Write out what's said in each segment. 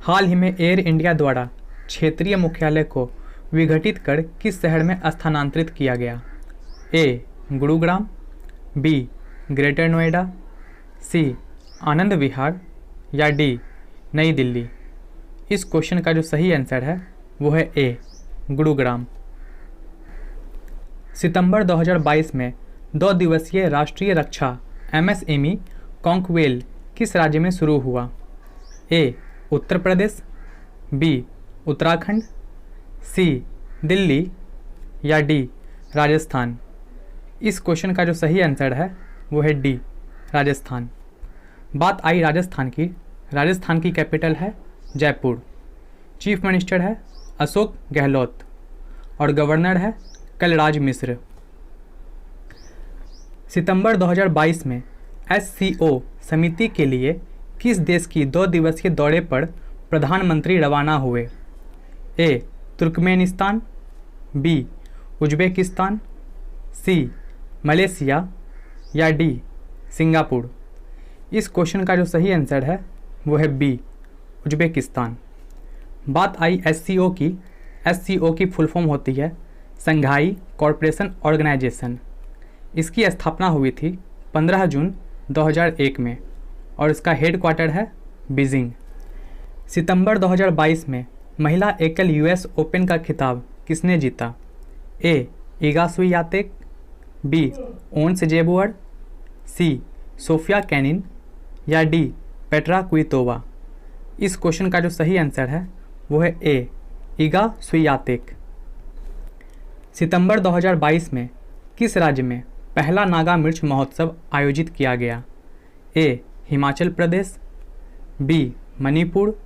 हाल ही में air India द्वारा क्षेत्रीय मुख्यालय को विघटित कर किस शहर में स्थानांतरित किया गया? ए. गुरुग्राम, बी. ग्रेटर नोएडा, सी. आनंद विहार या डी. नई दिल्ली। इस क्वेश्चन का जो सही आंसर है वो है ए. गुरुग्राम। सितंबर 2022 में 2 दिवसीय राष्ट्रीय रक्षा MSME कॉन्क्वेल किस राज्य में शुरू हुआ? ए. उत्तर प्रदेश, बी. उत्तराखंड, सी. दिल्ली या डी. राजस्थान। इस क्वेश्चन का जो सही आंसर है वो है डी. राजस्थान। बात आई राजस्थान की। राजस्थान की कैपिटल है जयपुर। चीफ मिनिस्टर है अशोक गहलोत और गवर्नर है कलराज मिश्र। सितंबर 2022 में SCO समिति के लिए किस देश की 2 दिवसीय दौरे पर प्रधानमंत्री रवाना हुए? A. Turkmenistan, B. Uzbekistan, C. Malaysia या डी. सिंगापुर। इस क्वेश्चन का जो सही आंसर है वो है बी. उज्बेकिस्तान। बात आई SCO की। SCO की फुल फॉर्म होती है संघाई कॉरपोरेशन ऑर्गेनाइजेशन। इसकी स्थापना हुई थी 15 जून 2001 में और इसका हेडक्वार्टर है बीजिंग। सितंबर 2022 में महिला एकल US ओपन का खिताब किसने जीता? A. Iga Swiatek, B. Ons Jabeur, C. Sofia Kenin या डी. Petra Kvitova. इस क्वेश्चन का जो सही आंसर है वो है ए. Iga Swiatek. सितंबर 2022 में किस राज्य में पहला नागा मिर्च महोत्सव आयोजित किया गया? ए. हिमाचल प्रदेश, बी. मणिपुर,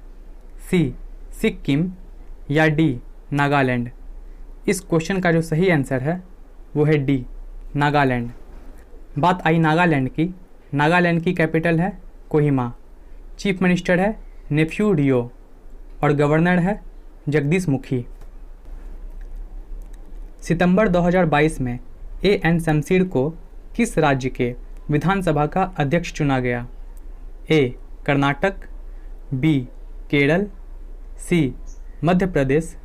सी. सिक्किम या डी. नागालैंड। इस क्वेश्चन का जो सही आंसर है वो है डी. नागालैंड। बात आई नागालैंड की। नागालैंड की कैपिटल है कोहिमा। चीफ मिनिस्टर है नेफ्यू रियो और गवर्नर है जगदीश मुखी। सितंबर 2022 में AN शमसीर को किस राज्य के विधानसभा का अध्यक्ष चुना गया? ए. कर्नाटक, बी. केरल, सी. मध्य प्रदेश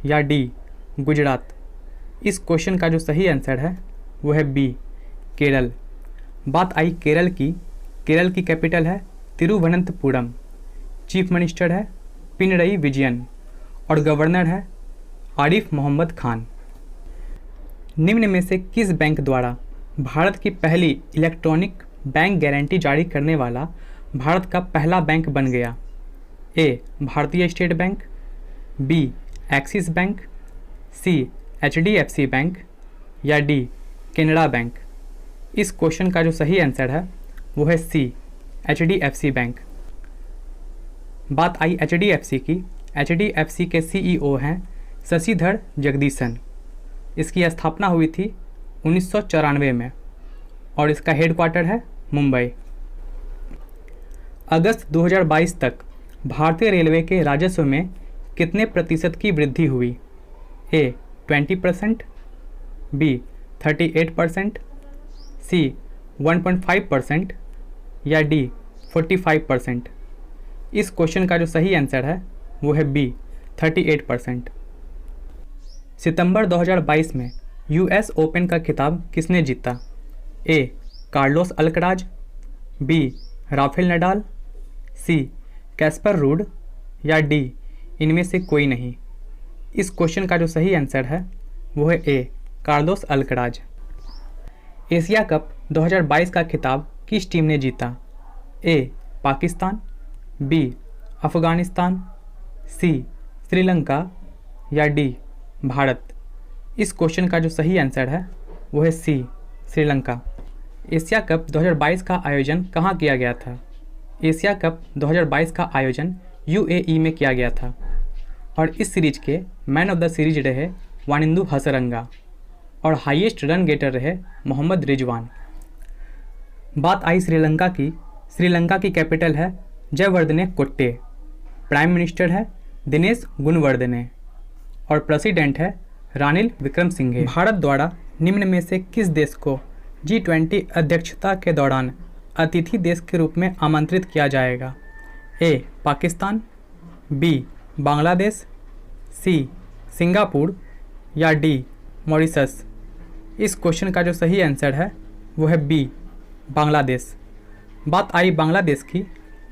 या डी. गुजरात। इस क्वेश्चन का जो सही आंसर है वो है बी. केरल। बात आई केरल की। केरल की कैपिटल है तिरुवनंतपुरम। चीफ मिनिस्टर है पिनरई विजयन और गवर्नर है आरिफ मोहम्मद खान। निम्न में से किस बैंक द्वारा भारत की पहली इलेक्ट्रॉनिक बैंक गारंटी जारी करने वाला भारत का पहला बैंक बन गया? ए. भारतीय State Bank, B. Axis Bank, C. HDFC Bank या डी. केनरा बैंक। इस क्वेश्चन का जो सही आंसर है वो है सी. HDFC bank. बात आई HDFC की। HDFC के CEO हैं शशिधर जगदीशन। इसकी स्थापना हुई थी 1994 में और इसका हेडक्वार्टर है मुंबई। अगस्त 2022 तक भारतीय रेलवे के राजस्व में कितने प्रतिशत की वृद्धि हुई? ए. 20%, बी. 38%, सी. 1.5% या डी. 45%। इस क्वेश्चन का जो सही आंसर है वो है बी. 38%। सितंबर 2022 में US ओपन का खिताब किसने जीता? A. Carlos Alcaraz, B. Rafael Nadal, C. Casper Ruud या डी. इनमें से कोई नहीं। इस क्वेश्चन का जो सही आंसर है वो है A. Carlos Alcaraz. Asia Cup 2022 का खिताब किस टीम ने जीता? A. Pakistan, B. Afghanistan, C. Sri Lanka या डी. भारत। इस क्वेश्चन का जो सही आंसर है वो है सी. श्रीलंका। एशिया कप 2022 का आयोजन कहाँ किया गया था? एशिया कप 2022 का आयोजन UAE में किया गया था और इस सीरीज के मैन ऑफ द सीरीज रहे वानिंदु हसरंगा और हाईएस्ट रन गेटर रहे मोहम्मद रिजवान। बात आई श्रीलंका की। श्रीलंका की कैपिटल है जयवर्धने कोट्टे। प्राइम मिनिस्टर है दिनेश गुणवर्धने और प्रेसिडेंट है रानिल विक्रमसिंघे। भारत द्वारा निम्न में से किस देश को G20 अध्यक्षता के दौरान अतिथि देश के रूप में आमंत्रित किया जाएगा? A. Pakistan, B Bangladesh, C Singapore या डी मॉरिशस। इस क्वेश्चन का जो सही आंसर है वो है बी बांग्लादेश। बात आई बांग्लादेश की।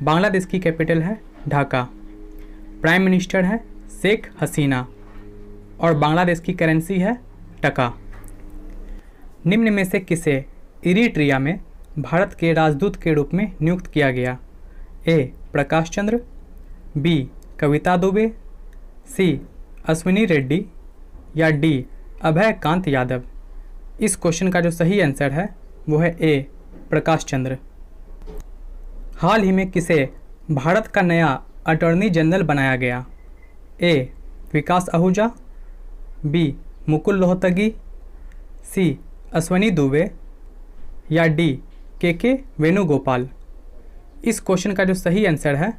बांग्लादेश की कैपिटल है ढाका, प्राइम मिनिस्टर है शेख हसीना और बांग्लादेश की करेंसी है टका। निम्न में से किसे इरिट्रिया में भारत के राजदूत के रूप में नियुक्त किया गया? ए प्रकाश चंद्र, बी कविता दुबे, सी अश्विनी रेड्डी या डी अभय कांत यादव। इस क्वेश्चन का जो सही आंसर है वो है ए प्रकाश चंद्र। हाल ही में किसे भारत का नया अटॉर्नी जनरल बनाया गया? ए विकास आहूजा, बी मुकुल रोहतगी, सी अश्विनी दुबे या डी के वेणुगोपाल। इस क्वेश्चन का जो सही आंसर है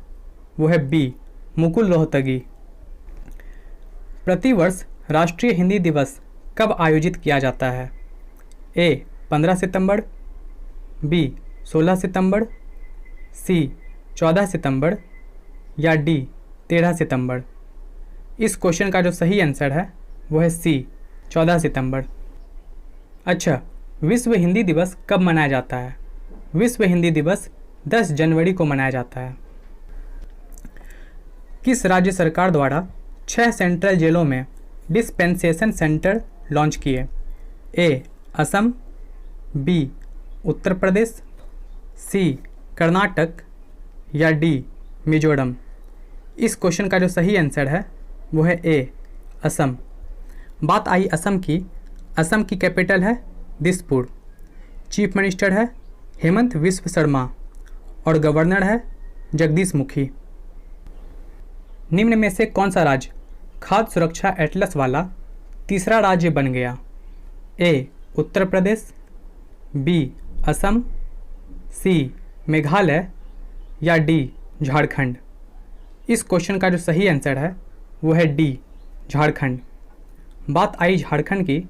वो है बी मुकुल रोहतगी। प्रतिवर्ष राष्ट्रीय हिंदी दिवस कब आयोजित किया जाता है? ए 15 सितंबर, बी 16 सितंबर, सी 14 सितंबर या डी 13 सितंबर। इस क्वेश्चन का जो सही आंसर है वो है सी 14 सितंबर। अच्छा, विश्व हिंदी दिवस कब मनाया जाता है? विश्व हिंदी दिवस 10 जनवरी को मनाया जाता है। किस राज्य सरकार द्वारा 6 सेंट्रल जेलों में डिस्पेंसेशन सेंटर लॉन्च किए? ए असम, बी उत्तर प्रदेश, सी कर्नाटक या डी मिजोरम। इस क्वेश्चन का जो सही आंसर है वो है ए असम। बात आई असम की। असम की कैपिटल है दिसपुर, चीफ मिनिस्टर है हेमंत विश्व शर्मा और गवर्नर है जगदीश मुखी। निम्न में से कौन सा राज्य खाद्य सुरक्षा एटलस वाला तीसरा राज्य बन गया? ए उत्तर प्रदेश, बी असम, सी मेघालय या डी झारखंड। इस क्वेश्चन का जो सही आंसर है वो है डी झारखंड। बात आई झारखंड की।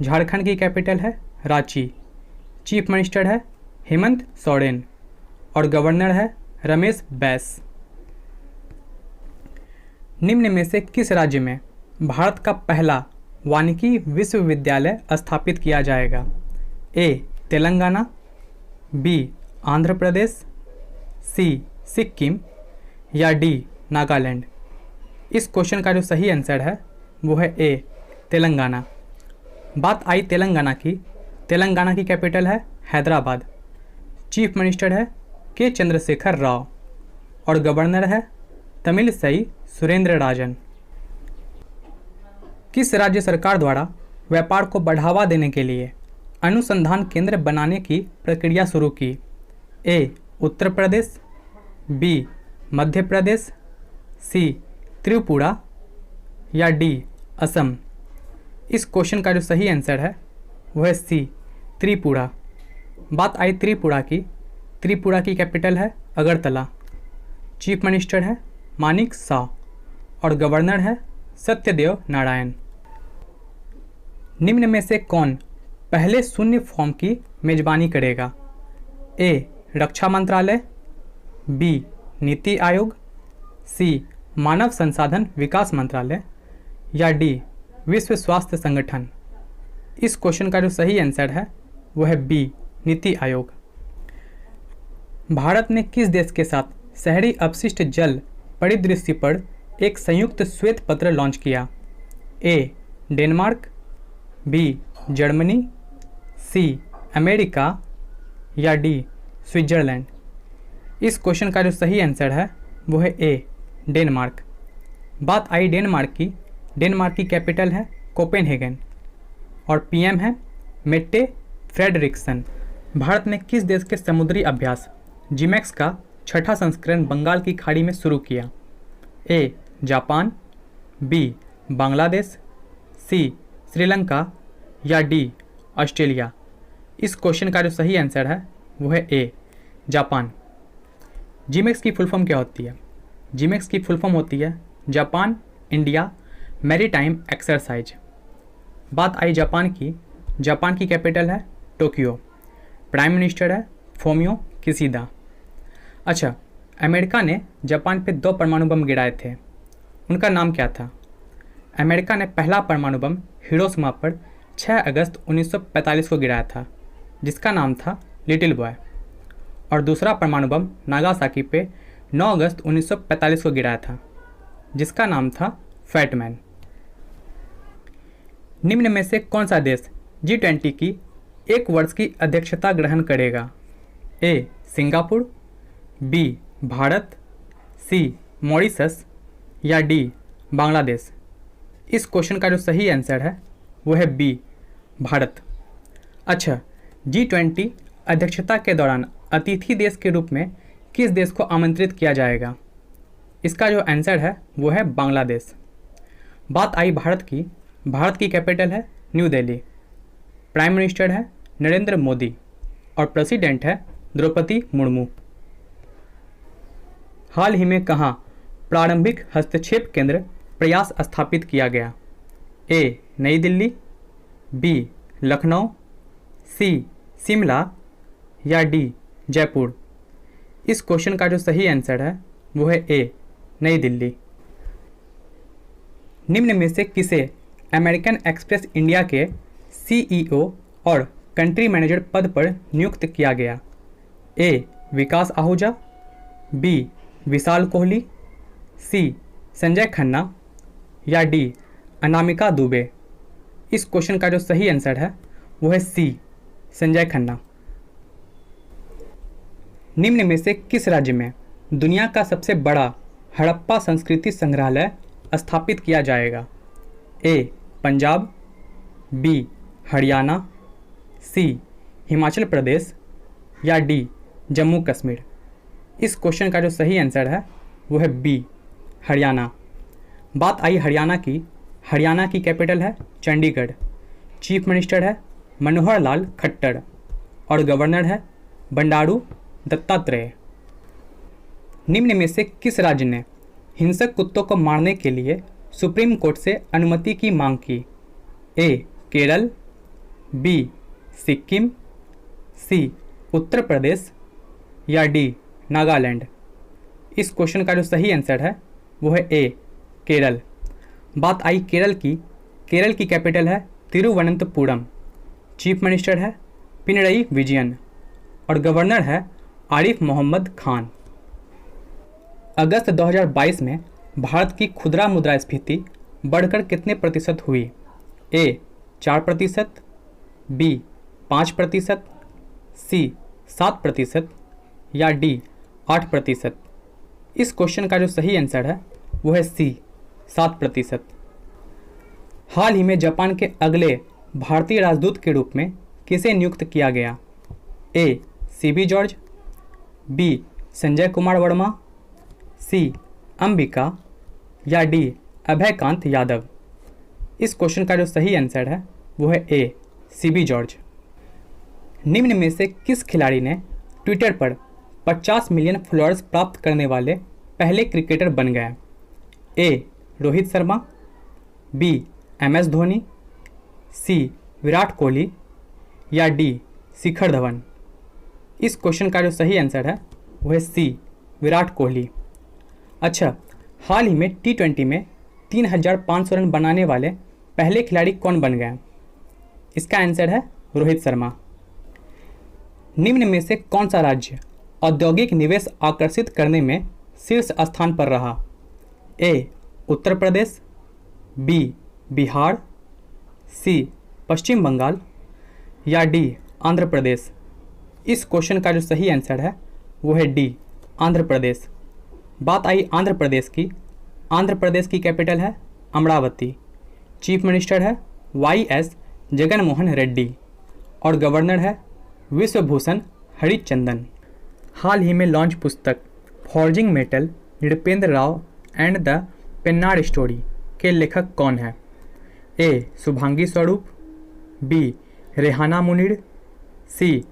झारखंड की कैपिटल है रांची, चीफ मिनिस्टर है हेमंत सोरेन और गवर्नर है रमेश बैस। निम्न में से किस राज्य में भारत का पहला वानिकी विश्वविद्यालय स्थापित किया जाएगा? ए तेलंगाना, बी आंध्र प्रदेश, सी सिक्किम या डी नागालैंड। इस क्वेश्चन का जो सही आंसर है वो है ए तेलंगाना। बात आई तेलंगाना की। तेलंगाना की कैपिटल है हैदराबाद, चीफ मिनिस्टर है के चंद्रशेखर राव और गवर्नर है तमिलसई सुरेंद्र राजन। किस राज्य सरकार द्वारा व्यापार को बढ़ावा देने के लिए अनुसंधान केंद्र बनाने की प्रक्रिया शुरू की? ए उत्तर प्रदेश, बी मध्य प्रदेश, सी त्रिपुरा या डी असम। इस क्वेश्चन का जो सही आंसर है वो है सी त्रिपुरा। बात आई त्रिपुरा की। त्रिपुरा की कैपिटल है अगरतला, चीफ मिनिस्टर है मानिक शाह और गवर्नर है सत्यदेव नारायण। निम्न में से कौन पहले शून्य फॉर्म की मेजबानी करेगा? ए रक्षा मंत्रालय, बी नीति आयोग, सी मानव संसाधन विकास मंत्रालय या डी विश्व स्वास्थ्य संगठन। इस क्वेश्चन का जो सही आंसर है वो है बी नीति आयोग। भारत ने किस देश के साथ शहरी अपशिष्ट जल परिदृश्य पर एक संयुक्त श्वेत पत्र लॉन्च किया? A Denmark, B Germany, C America या डी स्विट्जरलैंड। इस क्वेश्चन का जो सही आंसर है वो है ए डेनमार्क। बात आई डेनमार्क की। डेनमार्क की कैपिटल है कोपेनहेगन और पीएम है मेट्टे फ्रेडरिक्सन। भारत ने किस देश के समुद्री अभ्यास जिमैक्स का छठा संस्करण बंगाल की खाड़ी में शुरू किया? ए जापान, बी बांग्लादेश, सी श्रीलंका या डी ऑस्ट्रेलिया। इस क्वेश्चन का जो सही आंसर है वो है ए जापान। जिमैक्स की फुल फॉर्म क्या होती है? जिमैक्स की फुल फॉर्म होती है जापान इंडिया मैरीटाइम एक्सरसाइज। बात आई जापान की। जापान की कैपिटल है टोक्यो, प्राइम मिनिस्टर है फोमियो किशिदा। अच्छा, अमेरिका ने जापान पे 2 परमाणु बम गिराए थे, उनका नाम क्या था? अमेरिका ने पहला परमाणु बम हिरोशिमा पर 6 अगस्त 1945 को गिराया था, जिसका नाम था लिटिल बॉय। और दूसरा परमाणु बम नागासाकी पे 9 अगस्त 1945 को गिराया था, जिसका नाम था फैटमैन। निम्न में से कौन सा देश G20 की 1 वर्ष की अध्यक्षता ग्रहण करेगा? ए सिंगापुर, बी भारत, सी मॉरिशस या डी बांग्लादेश। इस क्वेश्चन का जो सही आंसर है वो है बी भारत। अच्छा, G20 अध्यक्षता के दौरान अतिथि देश के रूप में किस देश को आमंत्रित किया जाएगा? इसका जो आंसर है वो है बांग्लादेश। बात आई भारत की। भारत की कैपिटल है न्यू दिल्ली, प्राइम मिनिस्टर है नरेंद्र मोदी और प्रेसिडेंट है द्रौपदी मुर्मू। हाल ही में कहाँ प्रारंभिक हस्तक्षेप केंद्र प्रयास स्थापित किया गया? ए नई दिल्ली, बी लखनऊ, सी शिमला या डी जयपुर। इस क्वेश्चन का जो सही आंसर है वो है ए नई दिल्ली। निम्न में से किसे अमेरिकन एक्सप्रेस इंडिया के CEO और कंट्री मैनेजर पद पर नियुक्त किया गया? ए विकास आहूजा, बी विशाल कोहली, सी संजय खन्ना या डी अनामिका दुबे। इस क्वेश्चन का जो सही आंसर है वो है सी संजय खन्ना। निम्न में से किस राज्य में दुनिया का सबसे बड़ा हड़प्पा संस्कृति संग्रहालय स्थापित किया जाएगा? ए पंजाब, बी हरियाणा, सी हिमाचल प्रदेश या डी जम्मू कश्मीर। इस क्वेश्चन का जो सही आंसर है वो है बी हरियाणा। बात आई हरियाणा की। हरियाणा की कैपिटल है चंडीगढ़, चीफ मिनिस्टर है मनोहर लाल खट्टर और गवर्नर है बंडारू दत्तात्रेय। निम्न में से किस राज्य ने हिंसक कुत्तों को मारने के लिए सुप्रीम कोर्ट से अनुमति की मांग की? ए केरल, बी सिक्किम, सी उत्तर प्रदेश या डी नागालैंड। इस क्वेश्चन का जो सही आंसर है वो है ए केरल। बात आई केरल की। केरल की कैपिटल है तिरुवनंतपुरम, चीफ मिनिस्टर है पिनरई विजयन और गवर्नर है आरिफ मोहम्मद खान। अगस्त 2022 में भारत की खुदरा मुद्रास्फीति बढ़कर कितने प्रतिशत हुई? ए 4%, बी 5%, सी 7% या डी 8%। इस क्वेश्चन का जो सही आंसर है वो है सी 7%। हाल ही में जापान के अगले भारतीय राजदूत के रूप में किसे नियुक्त किया गया? A CB George, B Sanjay Kumar Verma, C Ambika या डी अभयकांत यादव। इस क्वेश्चन का जो सही आंसर है वो है ए CB जॉर्ज। निम्न में से किस खिलाड़ी ने ट्विटर पर 50 मिलियन फॉलोअर्स प्राप्त करने वाले पहले क्रिकेटर बन गए? ए रोहित शर्मा, बी MS धोनी, सी विराट कोहली या डी शिखर धवन। इस क्वेश्चन का जो सही आंसर है वो है सी विराट कोहली। अच्छा, हाल ही में T20 में 3500 रन बनाने वाले पहले खिलाड़ी कौन बन गए? इसका आंसर है रोहित शर्मा। निम्न में से कौन सा राज्य औद्योगिक निवेश आकर्षित करने में शीर्ष स्थान पर रहा? ए उत्तर प्रदेश, बी बिहार, सी पश्चिम बंगाल या डी आंध्र प्रदेश। इस क्वेश्चन का जो सही आंसर है वो है डी आंध्र प्रदेश। बात आई आंध्र प्रदेश की। आंध्र प्रदेश की कैपिटल है अमरावती, चीफ मिनिस्टर है YS जगनमोहन रेड्डी और गवर्नर है विश्वभूषण हरिचंदन। हाल ही में लॉन्च पुस्तक forging metal Nripendra Rao and the Pennar story के लेखक कौन है? A Shubhangi Swaroop, B Rehana Munir, C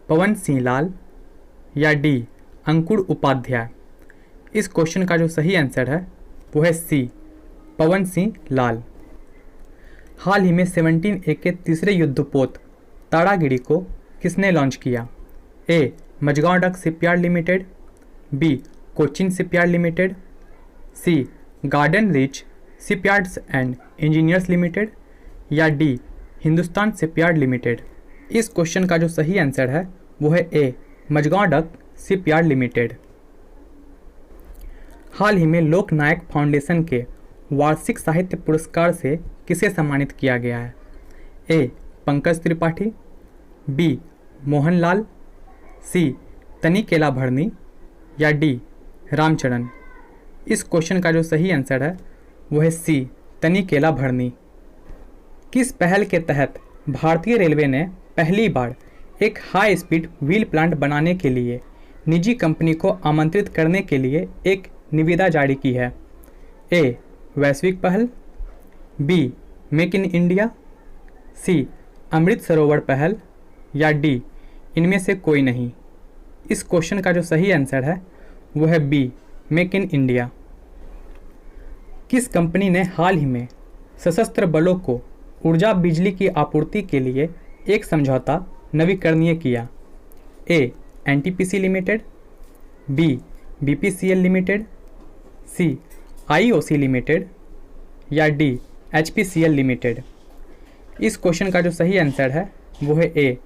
Pawan Singh Lal या डी अंकुर उपाध्याय। इस क्वेश्चन का जो सही आंसर है वो है सी पवन सिंह लाल। हाल ही में 17A के तीसरे युद्धपोत तारागिरी को किसने लॉन्च किया? A Mazagon Dock Shipyard Limited, B Cochin Shipyard Limited, C Garden Reach Shipyards and Engineers Limited या डी हिंदुस्तान शिपयार्ड लिमिटेड। इस क्वेश्चन का जो सही आंसर है वो है A Mazagon Dock Shipyard Limited. हाल ही में लोकनायक फाउंडेशन के वार्षिक साहित्य पुरस्कार से किसे सम्मानित किया गया है? ए पंकज त्रिपाठी, बी मोहनलाल, सी तनिकेला भरनी या डी रामचरण। इस क्वेश्चन का जो सही आंसर है वो है सी तनिकेला भरनी। किस पहल के तहत भारतीय रेलवे ने पहली बार एक हाई स्पीड व्हील प्लांट बनाने के लिए निजी कंपनी को आमंत्रित करने के लिए एक निविदा जारी की है? ए वैश्विक पहल, बी मेक इन इंडिया, सी अमृत सरोवर पहल या डी इनमें से कोई नहीं। इस क्वेश्चन का जो सही आंसर है वो है बी मेक इन इंडिया। किस कंपनी ने हाल ही में सशस्त्र बलों को ऊर्जा बिजली की आपूर्ति के लिए एक समझौता नवीकरणीय किया? A NTPC Limited, B BPCL Limited, C IOC Limited या डी एचपीसीएल लिमिटेड। इस क्वेश्चन का जो सही आंसर है वो है ए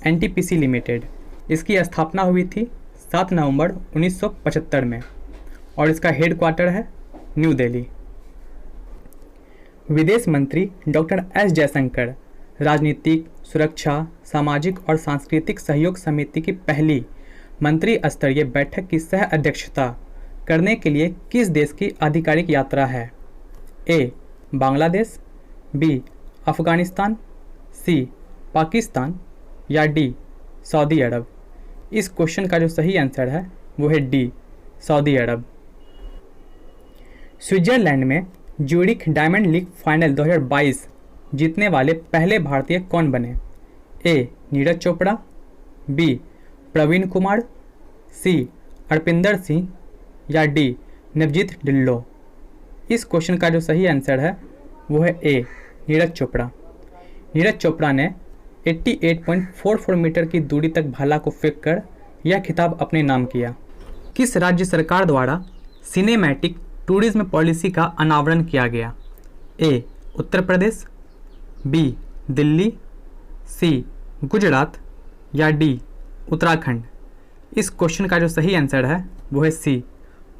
एनटीपीसी लिमिटेड। इसकी स्थापना हुई थी 7 नवंबर 1975 में और इसका हेडक्वार्टर है न्यू दिल्ली। विदेश मंत्री डॉक्टर एस जयशंकर राजनीतिक, सुरक्षा, सामाजिक और सांस्कृतिक सहयोग समिति की पहली मंत्री स्तरीय बैठक की सह अध्यक्षता करने के लिए किस देश की आधिकारिक यात्रा है? ए बांग्लादेश, बी अफगानिस्तान, सी पाकिस्तान या डी सऊदी अरब। इस क्वेश्चन का जो सही आंसर है वो है डी सऊदी अरब। स्विट्जरलैंड में ज्यूरिख डायमंड लीग फाइनल 2022 जीतने वाले पहले भारतीय कौन बने? ए नीरज चोपड़ा, बी प्रवीण कुमार, सी अर्पिंदर सिंह या डी नवजीत ढिल्लो। इस क्वेश्चन का जो सही आंसर है वो है ए नीरज चोपड़ा। नीरज चोपड़ा ने 88.44 मीटर की दूरी तक भाला को फेंककर यह खिताब अपने नाम किया। किस राज्य सरकार द्वारा सिनेमैटिक टूरिज्म पॉलिसी का अनावरण किया गया? ए उत्तर प्रदेश, बी दिल्ली, सी गुजरात या डी उत्तराखंड। इस क्वेश्चन का जो सही आंसर है वो है सी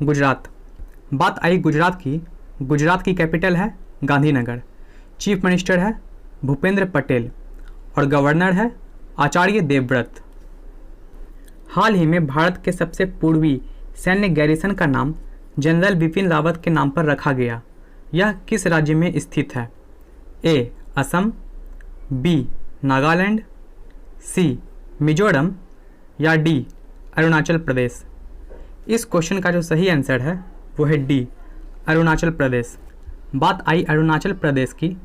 गुजरात। बात आई गुजरात की। गुजरात की कैपिटल है गांधीनगर, चीफ मिनिस्टर है भूपेंद्र पटेल और गवर्नर है आचार्य देवव्रत। हाल ही में भारत के सबसे पूर्वी सैन्य गैरिसन का नाम जनरल बिपिन रावत के नाम पर रखा गया। यह किस राज्य में स्थित है? ए असम, बी नागालैंड, सी मिजोरम या डी अरुणाचल प्रदेश। इस क्वेश्चन का जो सही आंसर है वो है डी अरुणाचल प्रदेश। बात आई अरुणाचल प्रदेश की।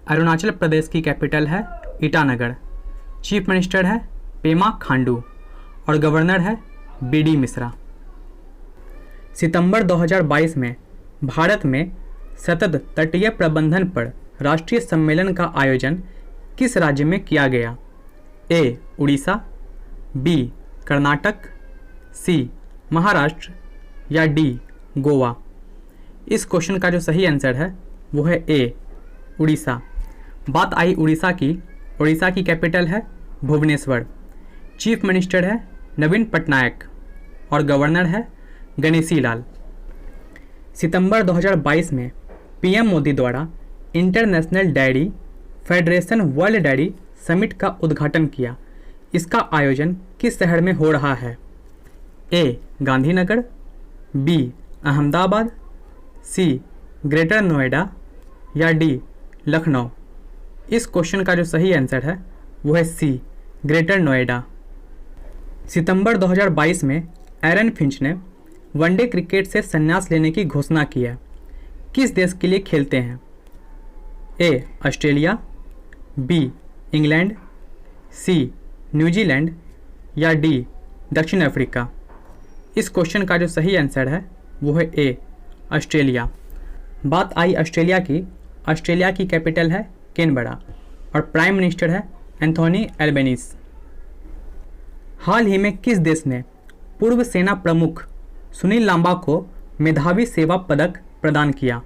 अरुणाचल प्रदेश की कैपिटल है ईटानगर, चीफ मिनिस्टर है पेमा खांडू और गवर्नर है बीडी मिश्रा। सितंबर 2022 में भारत में सतत तटीय प्रबंधन पर राष्ट्रीय सम्मेलन का आयोजन किस राज्य में किया गया? ए उड़ीसा, बी कर्नाटक, सी महाराष्ट्र या डी गोवा। इस क्वेश्चन का जो सही आंसर है वो है ए उड़ीसा। बात आई उड़ीसा की। उड़ीसा की कैपिटल है भुवनेश्वर, चीफ मिनिस्टर है नवीन पटनायक और गवर्नर है गणेशी लाल। सितंबर 2022 में पीएम मोदी द्वारा international dairy federation world dairy summit का उद्घाटन किया। इसका आयोजन किस शहर में हो रहा है? ए गांधीनगर, बी अहमदाबाद, सी ग्रेटर नोएडा या डी लखनऊ। इस क्वेश्चन का जो सही आंसर है वो है सी ग्रेटर नोएडा। सितंबर 2022 में एरन फिंच ने वनडे क्रिकेट से संन्यास लेने की घोषणा की है। किस देश के लिए खेलते हैं? A Australia, B England, C New Zealand या डी दक्षिण अफ्रीका। इस क्वेश्चन का जो सही आंसर है वो है ए ऑस्ट्रेलिया। बात आई ऑस्ट्रेलिया की। ऑस्ट्रेलिया की कैपिटल है कैनबरा और प्राइम मिनिस्टर है एंथोनी एल्बेनीज। हाल ही में किस देश ने पूर्व सेना प्रमुख सुनील लांबा को मेधावी सेवा पदक प्रदान किया?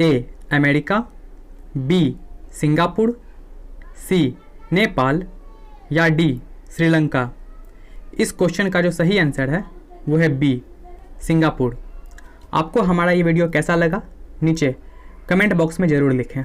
ए अमेरिका, बी सिंगापुर, सी नेपाल या डी श्रीलंका? इस क्वेश्चन का जो सही आंसर है वो है बी सिंगापुर। आपको हमारा ये वीडियो कैसा लगा नीचे कमेंट बॉक्स में ज़रूर लिखें।